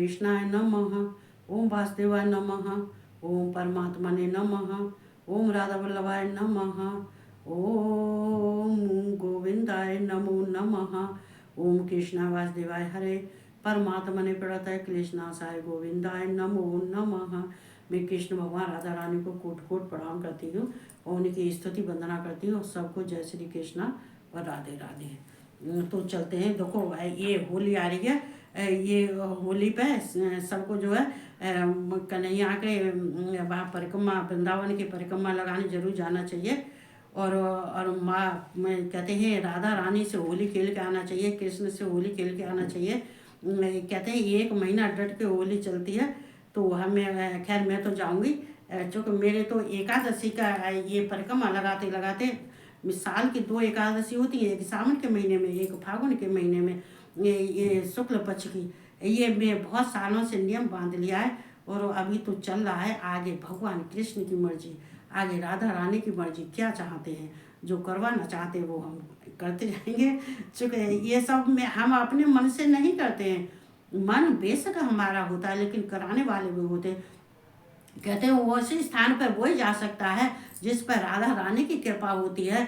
कृष्णाय नमः। ओम वासुदेवाय नमः। ओम परमात्मने नमः। ओम राधा वल्लभाय नमः। ओम गोविंदाय नमो नमः। ओम कृष्णा वासुदेवाय हरे परमात्मने प्रणतः क्लेशनाशाय गोविंदाय नमो नमः। मैं कृष्ण भगवान राधा रानी को कोट कोट प्रणाम करती हूँ और उनकी स्तुति वंदना करती हूँ। सबको जय श्री कृष्णा और राधे राधे। तो चलते हैं। देखो ये होली आ रही है। ये होली पे सबको जो है कन्हैया के वहाँ परिक्रमा वृंदावन की परिक्रमा लगाने जरूर जाना चाहिए। और माँ में कहते हैं राधा रानी से होली खेल के आना चाहिए, कृष्ण से होली खेल के आना चाहिए। कहते हैं 1 महीना डट के होली चलती है। तो हमें खैर मैं तो जाऊंगी, चूँकि मेरे तो एकादशी का ये परिक्रमा लगाते लगाते साल की 2 एकादशी होती है, एक सावन के महीने में, एक फागुन के महीने में, ये शुक्ल पक्ष की। ये मैं बहुत सालों से नियम बांध लिया है और अभी तो चल रहा है। आगे भगवान कृष्ण की मर्जी, आगे राधा रानी की मर्जी, क्या चाहते हैं जो करवाना चाहते हैं वो हम करते जाएंगे। चूँकि ये सब में हम अपने मन से नहीं करते हैं, मन बेशक हमारा होता है लेकिन कराने वाले भी होते हैं। कहते हैं वो उसी स्थान पर वो ही जा सकता है जिस पर राधा रानी की कृपा होती है,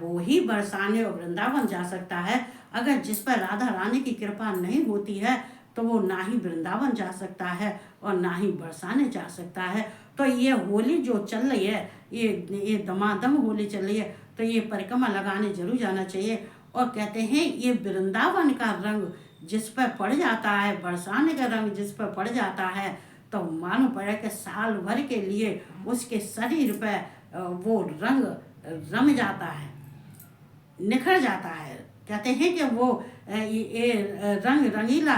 वो ही बरसाने और वृंदावन जा सकता है। अगर जिस पर राधा रानी की कृपा नहीं होती है तो वो ना ही वृंदावन जा सकता है और ना ही बरसाने जा सकता है। तो ये होली जो चल रही है, ये दमादम होली चल रही है, तो ये परिक्रमा लगाने जरूर जाना चाहिए। और कहते हैं ये वृंदावन का रंग जिस पर पड़ जाता है, बरसाने का रंग जिस पर पड़ जाता है, तो मालूम पड़े कि साल भर के लिए उसके शरीर पर वो रंग रम जाता है, निखर जाता है। कहते हैं कि वो ये रंग रंगीला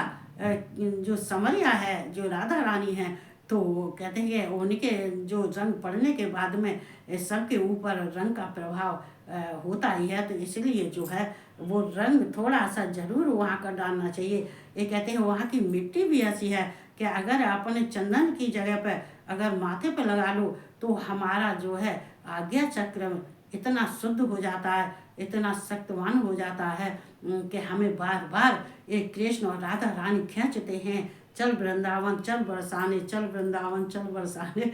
जो समरिया है, जो राधा रानी है, तो कहते हैं कि उनके जो रंग पड़ने के बाद में सबके ऊपर रंग का प्रभाव होता ही है। तो इसलिए जो है वो रंग थोड़ा सा जरूर वहाँ का डालना चाहिए। ये कहते हैं वहाँ की मिट्टी भी ऐसी है कि अगर अपने चंदन की जगह पर अगर माथे पर लगा लो तो हमारा जो है आज्ञा चक्र इतना शुद्ध हो जाता है, इतना शक्तिवान हो जाता है कि हमें बार बार एक कृष्ण और राधा रानी खींचते हैं, चल वृंदावन चल बरसाने, चल वृंदावन चल बरसाने।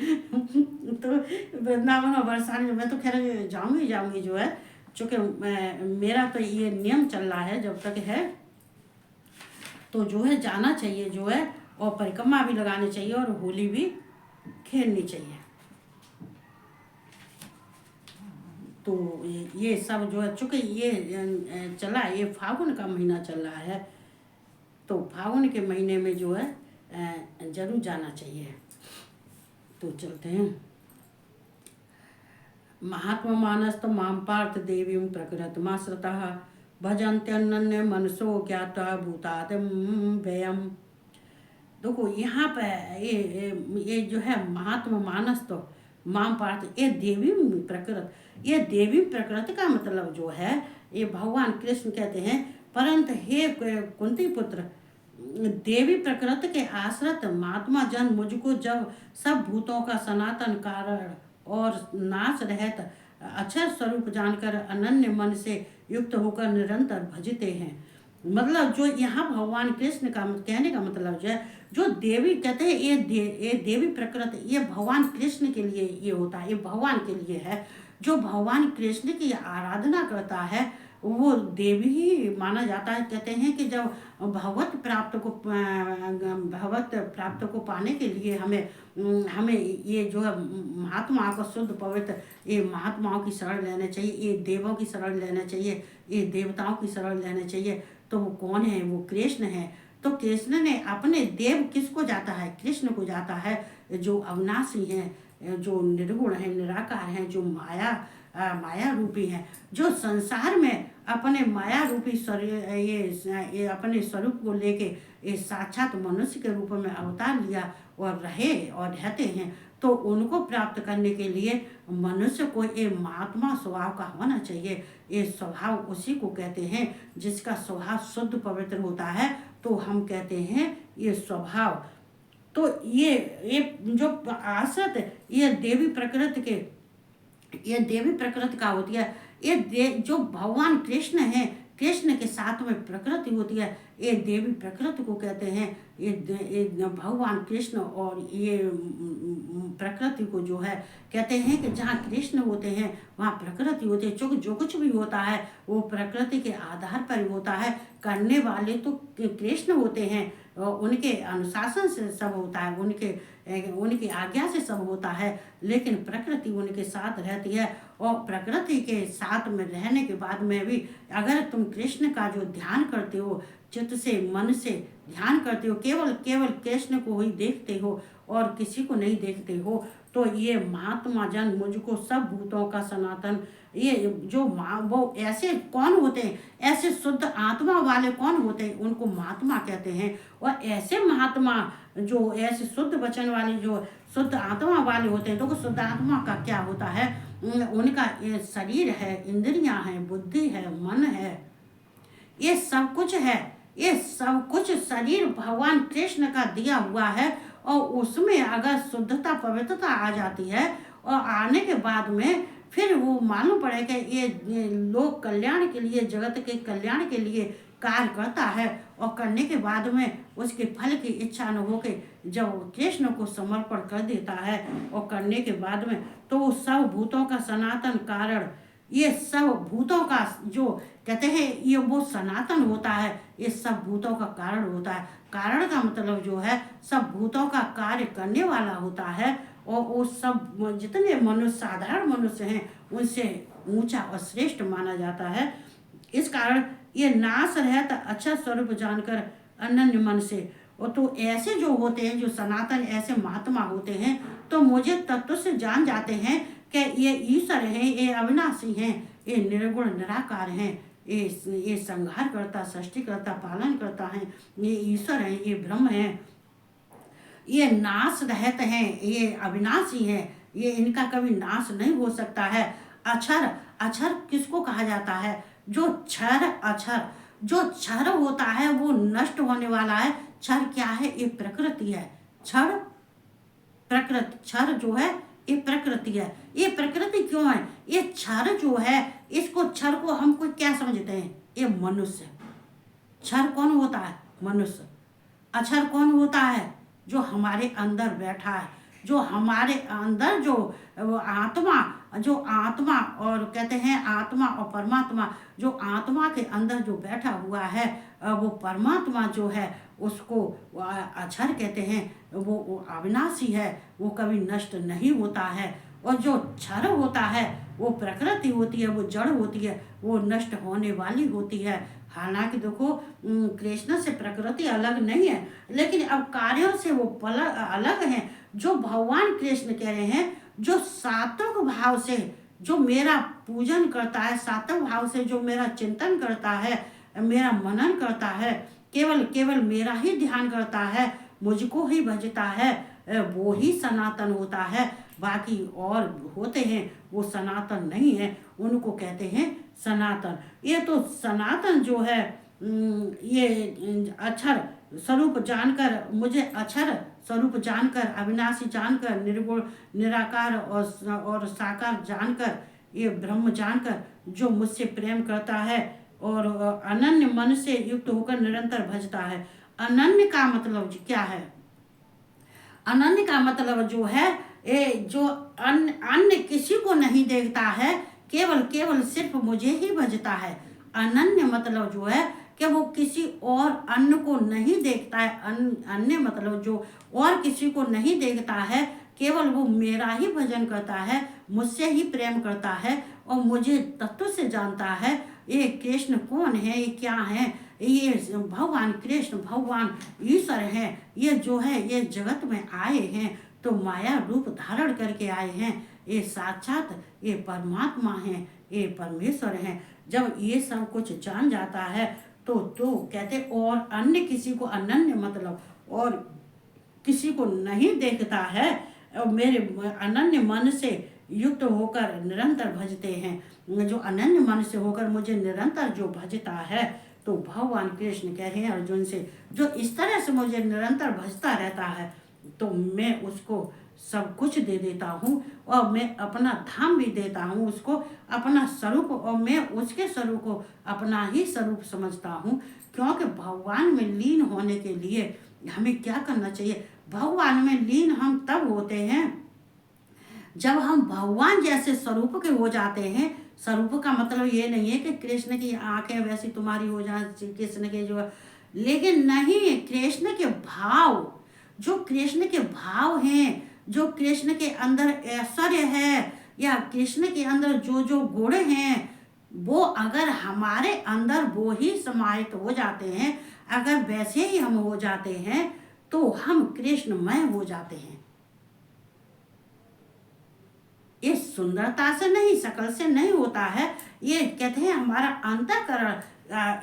तो वृंदावन और बरसाने मैं तो खैर जाऊंगी जो है, चूँकि मेरा तो ये नियम चल रहा है जब तक है, तो जो है जाना चाहिए जो है, और परिक्रमा भी लगानी चाहिए और होली भी खेलनी चाहिए। तो ये सब जो है, चूँकि ये चला, ये फागुन का महीना चल रहा है, तो फागुन के महीने में जो है जरूर जाना चाहिए। तो चलते हैं। महात्मा मानस्त माम पार्थ देवीं प्रकृतमाश्रितः भजन्त्यनन्य मनसो ज्ञात्वा भूतादिम व्ययम। देखो यहाँ पे ये जो है महात्मा मानस तो माम पार्थ, ये देवी प्रकृत, ये देवी प्रकृति का मतलब जो है ये भगवान कृष्ण कहते हैं। परंतु हे कुंती पुत्र, देवी प्रकृति के आश्रित महात्मा जन मुझको जब सब भूतों का सनातन कारण और नाश रहित अक्षर स्वरूप जानकर अनन्य मन से युक्त होकर निरंतर भजते हैं। मतलब जो यहाँ भगवान कृष्ण का कहने का मतलब जो है, जो देवी कहते हैं ये देवी प्रकृति, ये भगवान कृष्ण के लिए ये होता है, ये भगवान के लिए है। जो भगवान कृष्ण की आराधना करता है वो देवी ही माना जाता है। कहते हैं कि जब भगवत प्राप्त को पाने के लिए हमें ये जो है महात्माओं को शुद्ध पवित्र, ये महात्माओं की शरण लेना चाहिए, ये देवों की शरण लेना चाहिए, ये देवताओं की शरण लेना चाहिए। तो वो कौन है? वो कृष्ण है। तो कृष्ण ने अपने देव किसको जाता है? कृष्ण को जाता है, जो अविनाशी हैं, जो निर्गुण हैं, निराकार हैं, जो माया रूपी हैं, जो संसार में अपने माया रूपी ये अपने स्वरूप को लेके ये साक्षात मनुष्य के रूप में अवतार लिया और रहे और रहते हैं। तो उनको प्राप्त करने के लिए मनुष्य को ये महात्मा स्वभाव का होना चाहिए। ये स्वभाव उसी को कहते हैं जिसका स्वभाव शुद्ध पवित्र होता है, तो हम कहते हैं ये स्वभाव। तो ये जो आश्रित ये देवी प्रकृति के, ये देवी प्रकृति का होती है। ये जो भगवान कृष्ण हैं, कृष्ण के साथ में प्रकृति होती है, ये देवी प्रकृति को कहते हैं। ये भगवान कृष्ण और ये प्रकृति को जो है कहते हैं कि जहाँ कृष्ण होते हैं वहाँ प्रकृति होती है। जो कुछ भी होता है वो प्रकृति के आधार पर होता है। करने वाले तो कृष्ण होते हैं, उनके अनुशासन से सब होता है, उनकी आज्ञा से सब होता है, लेकिन प्रकृति उनके साथ रहती है। और प्रकृति के साथ में रहने के बाद में भी अगर तुम कृष्ण का जो ध्यान करते हो, चित्त से मन से ध्यान करते हो, केवल कृष्ण को ही देखते हो और किसी को नहीं देखते हो, तो ये महात्मा जन मुझको सब भूतों का सनातन, ये जो वो ऐसे कौन होते हैं, ऐसे शुद्ध आत्मा वाले कौन होते हैं, उनको महात्मा कहते हैं। और ऐसे महात्मा जो ऐसे शुद्ध वचन वाले जो शुद्ध आत्मा वाले होते हैं, तो शुद्ध आत्मा का क्या होता है, उनका ये शरीर है, इंद्रियां हैं, बुद्धि है, मन है, ये सब कुछ है। ये सब कुछ शरीर भगवान कृष्ण का दिया हुआ है। और उसमें अगर शुद्धता पवित्रता आ जाती है और आने के बाद में फिर वो मालूम पड़े कि ये लोक कल्याण के लिए, जगत के कल्याण के लिए कार्य करता है, और करने के बाद में उसके फल की इच्छा न होके जब कृष्ण को समर्पण कर देता है और करने के बाद में, तो वो सब भूतों का सनातन कारण, ये सब भूतों का जो कहते हैं ये वो सनातन होता है, ये सब भूतों का कारण होता है। कारण का मतलब जो है सब भूतों का कार्य करने वाला होता है। और वो सब जितने मनुष्य, साधारण मनुष्य हैं, उनसे ऊंचा और श्रेष्ठ माना जाता है। इस कारण ये नाश रहता अच्छा स्वरूप जानकर अनन्य मन से। और तो ऐसे जो होते हैं, जो सनातन ऐसे महात्मा होते हैं, तो मुझे तत्व से जान जाते हैं कि ये ईश्वर हैं, ये अविनाशी हैं, ये निर्गुण निराकार हैं, ये संहार करता, सृष्टि करता, पालन करता है, ये ईश्वर हैं, ये ब्रह्म हैं, ये नाश रहते हैं, ये अविनाशी हैं, ये इनका कभी नाश नहीं हो सकता है। अक्षर, अक्षर किसको कहा जाता है, जो क्षर अक्षर, जो क्षर होता है वो नष्ट होने वाला है। क्षर क्या है, ये प्रकृति है। क्षर प्रकृति, क्षर जो है ये प्रकृति है। ये प्रकृति क्यों है, ये क्षर जो है, इसको क्षर को हमको क्या समझते हैं, ये मनुष्य। क्षर कौन होता है, मनुष्य। अक्षर कौन होता है, जो हमारे अंदर बैठा है, जो हमारे अंदर जो आत्मा और कहते हैं आत्मा और परमात्मा, जो आत्मा के अंदर जो बैठा हुआ है, वो परमात्मा जो है उसको अक्षर कहते हैं। वो अविनाशी है, वो कभी नष्ट नहीं होता है। और जो क्षर होता है वो प्रकृति होती है, वो जड़ होती है, वो नष्ट होने वाली होती है। हालांकि देखो कृष्ण से प्रकृति अलग नहीं है, लेकिन अब कार्यों से वो अलग हैं। जो भगवान कृष्ण कह रहे हैं, जो सात्विक भाव से जो मेरा पूजन करता है, सात्विक भाव से जो मेरा चिंतन करता है, मेरा मनन करता है, केवल मेरा ही ध्यान करता है, मुझको ही भजता है, वो ही सनातन होता है। बाकी और होते हैं वो सनातन नहीं है, उनको कहते हैं सनातन। ये तो सनातन जो है ये अक्षर स्वरूप जानकर, मुझे अक्षर स्वरूप जानकर, अविनाशी जानकर, निर्गुण निराकार और साकार जानकर, ये ब्रह्म जानकर जो मुझसे प्रेम करता है और अनन्य मन से युक्त होकर निरंतर भजता है। अनन्य का मतलब क्या है, अनन्य का मतलब जो है ये जो अन्य किसी को नहीं देखता है, केवल सिर्फ मुझे ही भजता है। अनन्य मतलब जो है कि वो किसी और अन्य को नहीं देखता है। अन्य मतलब जो और किसी को नहीं देखता है, केवल वो मेरा ही भजन करता है, मुझसे ही प्रेम करता है और मुझे तत्व से जानता है। ये कृष्ण कौन है, ये क्या है, ये भगवान कृष्ण, भगवान ईश्वर हैं। ये जो है ये जगत में आए हैं तो माया रूप धारण करके आए हैं। ये साक्षात ये परमात्मा हैं, ये परमेश्वर हैं। जब ये सब कुछ जान जाता है तो कहते और अन्य किसी को, अनन्य मतलब और किसी को नहीं देखता है, और मेरे अनन्य मन से युक्त होकर निरंतर भजते हैं। जो अनन्य मन से होकर मुझे निरंतर जो भजता है, तो भगवान कृष्ण कह रहे हैं अर्जुन से, जो इस तरह से मुझे निरंतर भजता रहता है, तो मैं उसको सब कुछ दे देता हूँ और मैं अपना धाम भी देता हूँ उसको, अपना स्वरूप, और मैं उसके स्वरूप को अपना ही स्वरूप समझता हूँ। क्योंकि भगवान में लीन होने के लिए हमें क्या करना चाहिए? भगवान में लीन हम तब होते हैं जब हम भगवान जैसे स्वरूप के हो जाते हैं। स्वरूप का मतलब ये नहीं है कि कृष्ण की आंखें वैसी तुम्हारी हो जाए, कृष्ण के जो, लेकिन नहीं, कृष्ण के भाव, जो कृष्ण के भाव हैं, जो कृष्ण के अंदर ऐश्वर्य है, या कृष्ण के अंदर जो जो गुण हैं, वो अगर हमारे अंदर वो ही समाहित हो जाते हैं, अगर वैसे ही हम हो जाते हैं, तो हम कृष्णमय हो जाते हैं। ये सुंदरता से नहीं, शकल से नहीं होता है। ये कहते हैं हमारा अंतःकरण,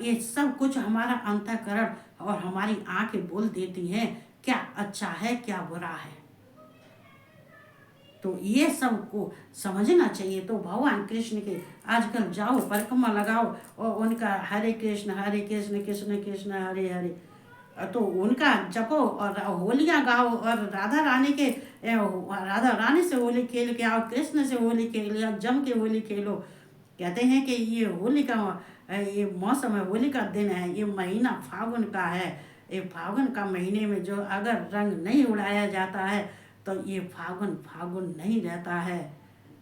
ये सब कुछ हमारा अंतःकरण और हमारी आंखें बोल देती हैं क्या अच्छा है क्या बुरा है। तो ये सब को समझना चाहिए। तो भगवान कृष्ण के आजकल जाओ, परिक्रमा लगाओ और उनका हरे कृष्ण कृष्ण कृष्ण हरे हरे, तो उनका जपो और होलियाँ गाओ, और राधा रानी के राधा रानी से होली खेल के आओ, कृष्ण से होली खेल आओ, जम के होली खेलो। कहते हैं कि ये होली का ये मौसम है, होली का दिन है, ये महीना फागुन का है। ये फागुन का महीने में जो अगर रंग नहीं उड़ाया जाता है तो ये फागुन फागुन नहीं रहता है।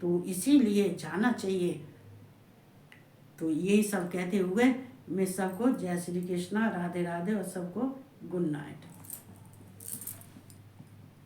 तो इसीलिए जाना चाहिए। तो यही सब कहते हुए मैं सबको जय श्री कृष्णा, राधे राधे, और सबको गुड नाइट।